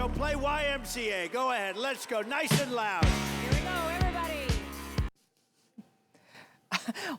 go. Play YMCA. Go ahead. Let's go. Nice and loud. Here we go, everybody.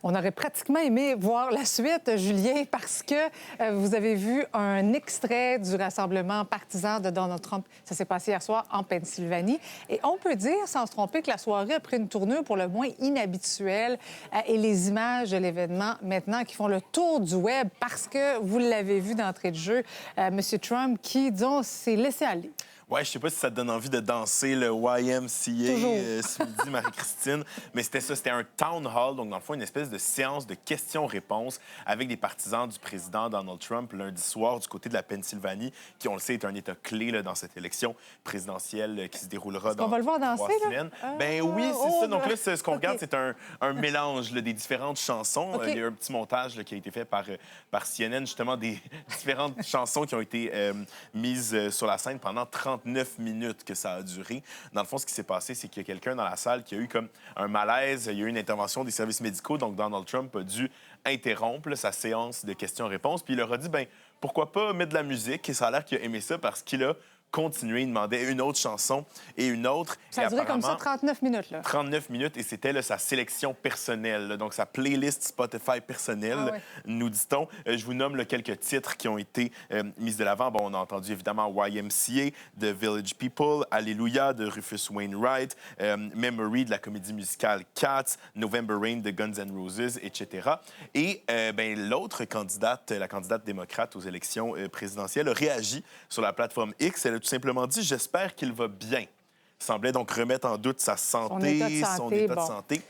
On aurait pratiquement aimé voir la suite, Julien, parce que vous avez vu un extrait du rassemblement partisan de Donald Trump. Ça s'est passé hier soir en Pennsylvanie. Et on peut dire, sans se tromper, que la soirée a pris une tournure pour le moins inhabituelle. Et les images de l'événement, maintenant, qui font le tour du web, parce que, vous l'avez vu d'entrée de jeu, M. Trump, qui, disons, s'est laissé aller. Ouais, je sais pas si ça te donne envie de danser le YMCA ce midi, Marie-Christine, mais c'était ça, c'était un town hall, donc dans le fond, une espèce de séance de questions-réponses avec des partisans du président Donald Trump lundi soir du côté de la Pennsylvanie, qui, on le sait, est un État clé là, dans cette élection présidentielle qui se déroulera dans on va le voir danser, 3 semaines. Ben oui, c'est ça. Donc là, ce qu'on regarde, c'est un mélange là, des différentes chansons. Il y a un petit montage là, qui a été fait par CNN, justement, des différentes chansons qui ont été mises sur la scène pendant 39 minutes que ça a duré. Dans le fond, ce qui s'est passé, c'est qu'il y a quelqu'un dans la salle qui a eu comme un malaise. Il y a eu une intervention des services médicaux. Donc, Donald Trump a dû interrompre là, sa séance de questions-réponses. Puis il leur a dit, ben pourquoi pas mettre de la musique? Et ça a l'air qu'il a aimé ça parce qu'il a continué. Il demandait une autre chanson et une autre. Ça a duré comme ça 39 minutes. Là. 39 minutes et c'était là, sa sélection personnelle, là, donc sa playlist Spotify personnelle, nous dit-on. Je vous nomme là, quelques titres qui ont été mis de l'avant. Bon, on a entendu évidemment YMCA de Village People, Alléluia de Rufus Wainwright, Memory de la comédie musicale Cats, November Rain de Guns N' Roses, etc. Et l'autre candidate, la candidate démocrate aux élections présidentielles, a réagi sur la plateforme X. Elle a tout simplement dit « J'espère qu'il va bien ». Semblait donc remettre en doute sa santé, son état de santé.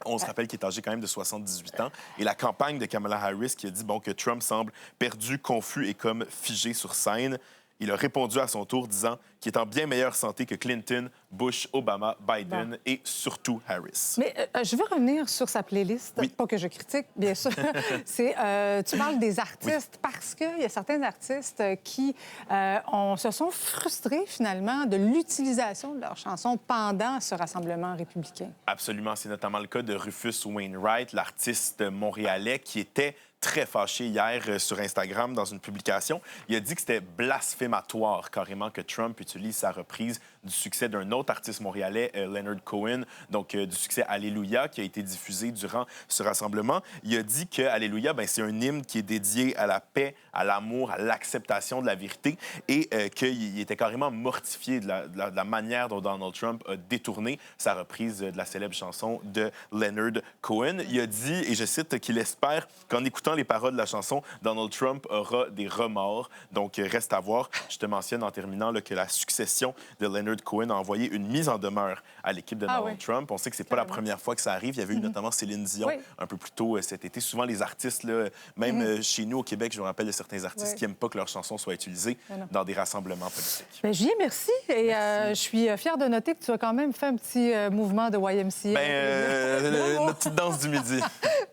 On se rappelle qu'il est âgé quand même de 78 ans. Et la campagne de Kamala Harris qui a dit que Trump semble perdu, confus et comme figé sur scène. Il a répondu à son tour disant qu'il est en bien meilleure santé que Clinton, Bush, Obama, Biden et surtout Harris. Mais je veux revenir sur sa playlist. Oui. Pas que je critique, bien sûr. Tu parles des artistes parce qu'il y a certains artistes qui se sont frustrés finalement de l'utilisation de leurs chansons pendant ce rassemblement républicain. Absolument. C'est notamment le cas de Rufus Wainwright, l'artiste montréalais qui était très fâché hier sur Instagram dans une publication. Il a dit que c'était blasphématoire carrément que Trump utilise sa reprise du succès d'un autre artiste montréalais, Leonard Cohen, donc du succès Alléluia qui a été diffusé durant ce rassemblement. Il a dit que Alléluia, c'est un hymne qui est dédié à la paix, à l'amour, à l'acceptation de la vérité et qu'il était carrément mortifié de la manière dont Donald Trump a détourné sa reprise de la célèbre chanson de Leonard Cohen. Il a dit, et je cite, qu'il espère qu'en écoutant les paroles de la chanson, Donald Trump aura des remords. Donc, reste à voir. Je te mentionne en terminant là, que la succession de Leonard Cohen a envoyé une mise en demeure à l'équipe de Donald Trump. On sait que c'est pas la première fois que ça arrive. Il y avait eu notamment Céline Dion un peu plus tôt cet été. Souvent, les artistes, là, même chez nous au Québec, je me rappelle de certains artistes qui n'aiment pas que leurs chansons soient utilisées dans des rassemblements politiques. Julien, merci. Et je suis fière de noter que tu as quand même fait un petit mouvement de YMCA. Notre petite danse du midi.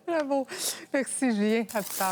Bravo. Merci, Julien. À plus tard.